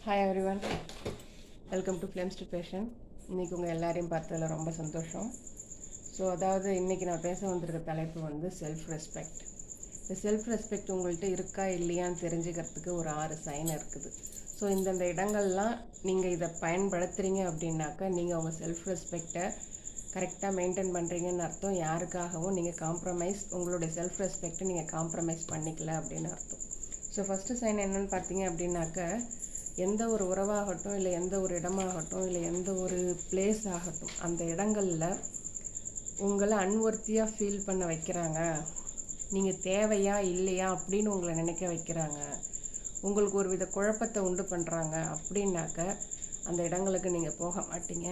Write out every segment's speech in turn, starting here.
Hi everyone, welcome to Flames to Passion. இன்றைக்கி உங்கள் எல்லாரையும் பார்த்ததில் ரொம்ப சந்தோஷம். அதாவது இன்றைக்கி நான் பேச வந்திருக்க தலைப்பு வந்து செல்ஃப் ரெஸ்பெக்ட். இந்த செல்ஃப் ரெஸ்பெக்ட் உங்கள்கிட்ட இருக்கா இல்லையான்னு தெரிஞ்சுக்கிறதுக்கு ஒரு 6 சைன் இருக்குது. இந்தந்த இடங்கள்லாம் நீங்கள் இதை பயன்படுத்துகிறீங்க அப்படின்னாக்கா நீங்கள் உங்கள் செல்ஃப் ரெஸ்பெக்டை கரெக்டாக மெயின்டைன் பண்ணுறீங்கன்னு அர்த்தம். யாருக்காகவும் நீங்கள் உங்களுடைய செல்ஃப் ரெஸ்பெக்டை நீங்கள் காம்ப்ரமைஸ் பண்ணிக்கல அப்படின்னு அர்த்தம். ஃபஸ்ட்டு சைன் என்னென்னு பார்த்தீங்க அப்படின்னாக்கா, எந்த ஒரு உறவாகட்டும், இல்லை எந்த ஒரு இடமாகட்டும், இல்லை எந்த ஒரு பிளேஸ் ஆகட்டும், அந்த இடங்களில் உங்களை அன்வொர்த்தியாக ஃபீல் பண்ண வைக்கிறாங்க, நீங்கள் தேவையா இல்லையா அப்படின்னு உங்களை நினைக்க வைக்கிறாங்க, உங்களுக்கு ஒரு வித குழப்பத்தை உண்டு பண்ணுறாங்க அப்படின்னாக்க அந்த இடங்களுக்கு நீங்கள் போக மாட்டீங்க,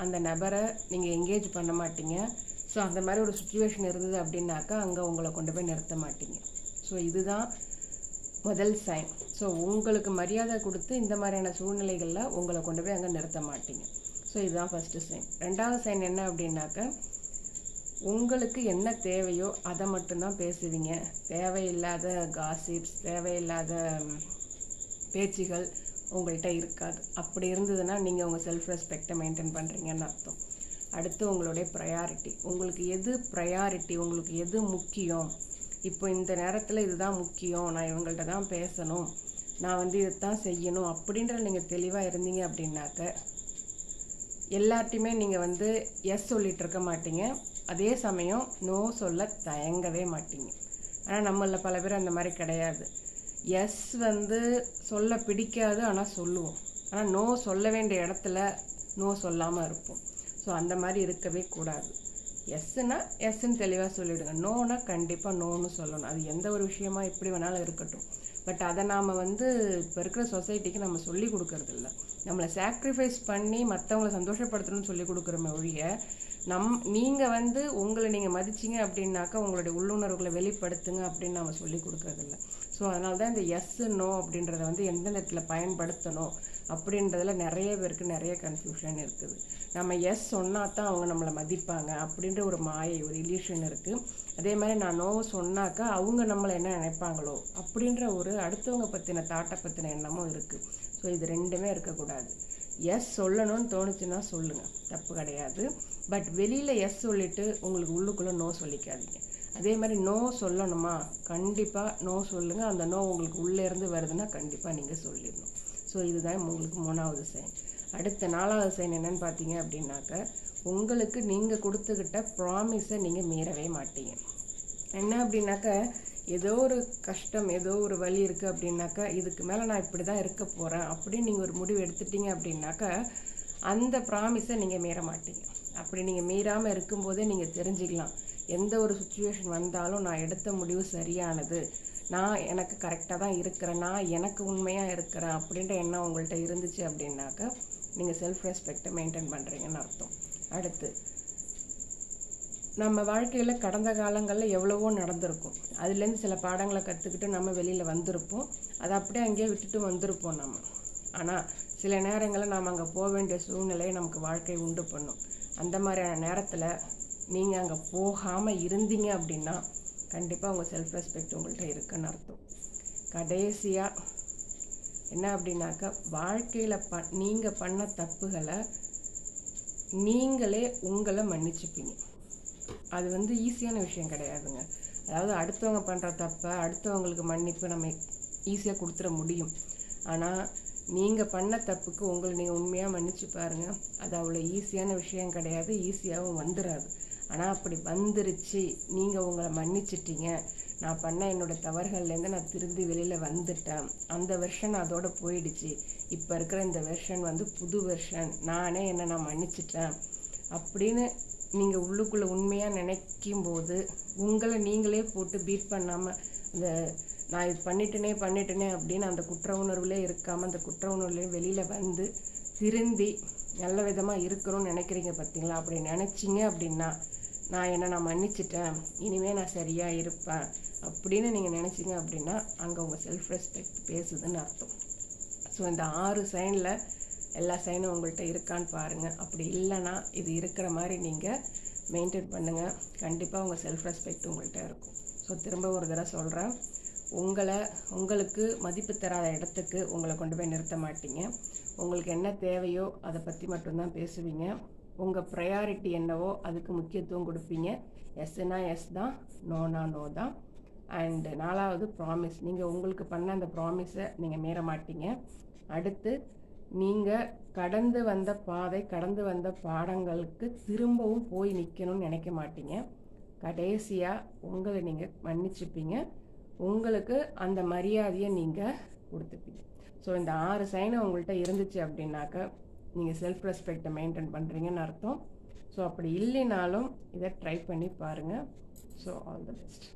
அந்த நபரை நீங்கள் என்கேஜ் பண்ண மாட்டீங்க. அந்த மாதிரி ஒரு சுச்சுவேஷன் இருந்தது அப்படின்னாக்கா அங்கே உங்களை கொண்டு போய் நிறுத்த மாட்டீங்க. இதுதான் முதல் சைன். உங்களுக்கு மரியாதை கொடுத்து இந்த மாதிரியான சூழ்நிலைகளில் உங்களை கொண்டு போய் அங்கே நிறுத்த மாட்டீங்க. இதுதான் ஃபஸ்ட்டு சைன். ரெண்டாவது சைன் என்ன அப்படின்னாக்க, உங்களுக்கு என்ன தேவையோ அதை மட்டும்தான் பேசுவீங்க. தேவையில்லாத காசிப்ஸ், தேவையில்லாத பேச்சுகள் உங்கள்கிட்ட இருக்காது. அப்படி இருந்ததுன்னா நீங்கள் உங்கள் செல்ஃப் ரெஸ்பெக்டை மெயின்டைன் பண்ணுறீங்கன்னு அர்த்தம். அடுத்து உங்களுடைய ப்ரையாரிட்டி. உங்களுக்கு எது ப்ரையாரிட்டி, உங்களுக்கு எது முக்கியம், இப்போ இந்த நேரத்தில் இதுதான் முக்கியம், நான் இவங்கள்ட்ட தான் பேசணும், நான் இதைத்தான் செய்யணும் அப்படின்ற நீங்கள் தெளிவாக இருந்தீங்க அப்படின்னாக்க எல்லார்ட்டையுமே நீங்கள் எஸ் சொல்லிகிட்டு இருக்க மாட்டீங்க. அதே சமயம் நோ சொல்ல தயங்கவே மாட்டீங்க. ஆனால் நம்மளில் பல பேர் அந்த மாதிரி கிடையாது. எஸ் சொல்ல பிடிக்காது, ஆனால் சொல்லுவோம். ஆனால் நோ சொல்ல வேண்டிய இடத்துல நோ சொல்லாமல் இருப்போம். அந்த மாதிரி இருக்கவே கூடாது. எஸ்ஸுனா எஸ்ன்னு தெளிவாக சொல்லிவிடுங்க. நோனா கண்டிப்பாக நோன்னு சொல்லணும். அது எந்த ஒரு விஷயமா எப்படி வேணாலும் இருக்கட்டும். பட் அதை நாம் இப்போ இருக்கிற சொசைட்டிக்கு நம்ம சொல்லி கொடுக்கறதில்ல. நம்மளை சாக்ரிஃபைஸ் பண்ணி மற்றவங்களை சந்தோஷப்படுத்தணும்னு சொல்லி கொடுக்குறோமே ஒழிய, நீங்கள் உங்களை நீங்கள் மதிச்சிங்க அப்படின்னாக்கா உங்களுடைய உள்ளுணர்வுகளை வெளிப்படுத்துங்க அப்படின்னு நம்ம சொல்லி கொடுக்கறதில்ல. அதனால தான் இந்த எஸ்ஸு நோ அப்படின்றத எந்த நேரத்தில் பயன்படுத்தணும் அப்படின்றதுல நிறைய பேருக்கு நிறைய கன்ஃபியூஷன் இருக்குது. நம்ம எஸ் சொன்னால் தான் அவங்க நம்மளை மதிப்பாங்க அப்படின்ற ஒரு மாயை, ஒரு இல்யூஷன் இருக்குது. அதே மாதிரி நான் நோ சொன்னாக்கா அவங்க நம்மளை என்ன நினைப்பாங்களோ அப்படின்ற ஒரு அடுத்தவங்க பற்றின தாட்டை பற்றின எண்ணமும் இருக்குது. இது ரெண்டுமே இருக்கக்கூடாது. எஸ் சொல்லணும்னு தோணுச்சுன்னா சொல்லுங்கள், தப்பு கிடையாது. பட் வெளியில் எஸ் சொல்லிவிட்டு உங்களுக்கு உள்ளுக்குள்ளே நோ சொல்லிக்காதீங்க. அதே மாதிரி நோ சொல்லணுமா, கண்டிப்பாக நோ சொல்லுங்கள். அந்த நோ உங்களுக்கு உள்ளேருந்து வருதுன்னா கண்டிப்பாக நீங்கள் சொல்லிடணும். இதுதான் உங்களுக்கு 3வது சைன். அடுத்த 4வது சைன் என்னன்னு பார்த்தீங்க அப்படின்னாக்க, உங்களுக்கு நீங்கள் கொடுத்துக்கிட்ட ப்ராமிஸை நீங்கள் மீறவே மாட்டீங்க. என்ன அப்படின்னாக்கா, ஏதோ ஒரு கஷ்டம், ஏதோ ஒரு வலி இருக்குது அப்படின்னாக்கா, இதுக்கு மேலே நான் இப்படி தான் இருக்க போகிறேன் அப்படின்னு நீங்கள் ஒரு முடிவு எடுத்துட்டீங்க அப்படின்னாக்கா அந்த ப்ராமிஸை நீங்கள் மீற மாட்டீங்க. அப்படி நீங்கள் மீறாமல் இருக்கும்போதே நீங்கள் தெரிஞ்சுக்கலாம், எந்த ஒரு சுச்சுவேஷன் வந்தாலும் நான் எடுத்த முடிவு சரியானது, நான் எனக்கு கரெக்டாக தான் இருக்கிறேன், நான் எனக்கு உண்மையாக இருக்கிறேன் அப்படின்ற எண்ணம் உங்கள்கிட்ட இருந்துச்சு அப்படின்னாக்கா நீங்கள் செல்ஃப் ரெஸ்பெக்டை மெயின்டைன் பண்ணுறீங்கன்னு அர்த்தம். அடுத்து, நம்ம வாழ்க்கையில் கடந்த காலங்களில் எவ்வளவோ நடந்திருக்கும். அதுலேருந்து சில பாடங்களை கற்றுக்கிட்டு நம்ம வெளியில் வந்திருப்போம். அதை அப்படியே அங்கேயே விட்டுட்டு வந்திருப்போம் நம்ம. ஆனால் சில நேரங்களில் நாம் அங்கே போக வேண்டிய சூழ்நிலையை நமக்கு வாழ்க்கை உண்டு பண்ணும். அந்த மாதிரியான நேரத்தில் நீங்கள் அங்கே போகாமல் இருந்தீங்க அப்படின்னா கண்டிப்பாக உங்கள் செல்ஃப் ரெஸ்பெக்ட் உங்கள்கிட்ட இருக்குன்னு அர்த்தம். கடைசியாக என்ன அப்படின்னாக்கா, வாழ்க்கையில் நீங்கள் பண்ண தப்புகளை நீங்களே உங்களை மன்னிச்சுப்பீங்க. அது ஈஸியான விஷயம் கிடையாதுங்க. அதாவது அடுத்தவங்க பண்ணுற தப்பை அடுத்தவங்களுக்கு மன்னிப்பு நம்ம ஈஸியாக கொடுத்துட முடியும். ஆனால் நீங்கள் பண்ண தப்புக்கு உங்களை நீங்கள் உண்மையாக மன்னிச்சு பாருங்கள். அது அவ்வளோ ஈஸியான விஷயம் கிடையாது, ஈஸியாகவும் வந்துடாது. ஆனால் அப்படி வந்துருச்சு, நீங்கள் உங்களை மன்னிச்சிட்டீங்க, நான் பண்ண என்னோடய தவறுகள்லேருந்து நான் திரும்பி வெளியில் வந்துட்டேன், அந்த வெர்ஷன் அதோடு போயிடுச்சு, இப்போ இருக்கிற இந்த வெர்ஷன் புது வெர்ஷன், நானே என்னை நான் மன்னிச்சிட்டேன் அப்படின்னு நீங்கள் உள்ளுக்குள்ளே உண்மையாக நினைக்கும்போது உங்களை நீங்களே போட்டு பீட் பண்ணாமல், இந்த நான் இது பண்ணிட்டேனே அப்படின்னு அந்த குற்ற உணர்வுலே இருக்காமல் அந்த குற்ற உணர்வுலேயே வெளியில் திரும்பி நல்ல விதமாக இருக்கணும்னு நினைக்கிறீங்க பார்த்தீங்களா? அப்படி நினச்சிங்க அப்படின்னா, நான் மன்னிச்சிட்டேன், இனிமேல் நான் சரியாக இருப்பேன் அப்படின்னு நீங்கள் நினச்சிங்க அப்படின்னா அங்கே உங்கள் செல்ஃப் ரெஸ்பெக்ட் பேசுதுன்னு அர்த்தம். இந்த 6 சைனில் எல்லா சைனும் உங்கள்கிட்ட இருக்கான்னு பாருங்கள். அப்படி இல்லைன்னா இது இருக்கிற மாதிரி நீங்கள் மெயின்டைன் பண்ணுங்கள். கண்டிப்பாக உங்கள் செல்ஃப் ரெஸ்பெக்ட் உங்கள்கிட்ட இருக்கும். திரும்ப ஒரு தடவை சொல்கிறேன், உங்களுக்கு மதிப்பு தராத இடத்துக்கு உங்களை கொண்டு போய் நிறுத்த மாட்டீங்க. உங்களுக்கு என்ன தேவையோ அதை பற்றி மட்டும்தான் பேசுவீங்க. உங்கள் ப்ரையாரிட்டி என்னவோ அதுக்கு முக்கியத்துவம் கொடுப்பீங்க. எஸ்னா எஸ் தான், நோனா நோ தான். அண்ட் 4வது ப்ராமிஸ். நீங்கள் உங்களுக்கு பண்ண அந்த ப்ராமிஸை நீங்கள் மீற மாட்டீங்க. அடுத்து நீங்கள் கடந்து வந்த பாதை, கடந்து வந்த பாடங்களுக்கு திரும்பவும் போய் நிற்கணும்னு நினைக்க மாட்டீங்க. கடைசியாக உங்களை நீங்கள் மன்னிச்சுப்பீங்க. உங்களுக்கு அந்த மரியாதையை நீங்கள் கொடுத்துப்பீங்க. ஸோ இந்த 6 சைனை உங்கள்கிட்ட இருந்துச்சு அப்படின்னாக்க நீங்கள் செல்ஃப் ரெஸ்பெக்டை மெயின்டைன் பண்ணுறீங்கன்னு அர்த்தம். ஸோ அப்படி இல்லைனாலும் இதை ட்ரை பண்ணி பாருங்கள். So all the best.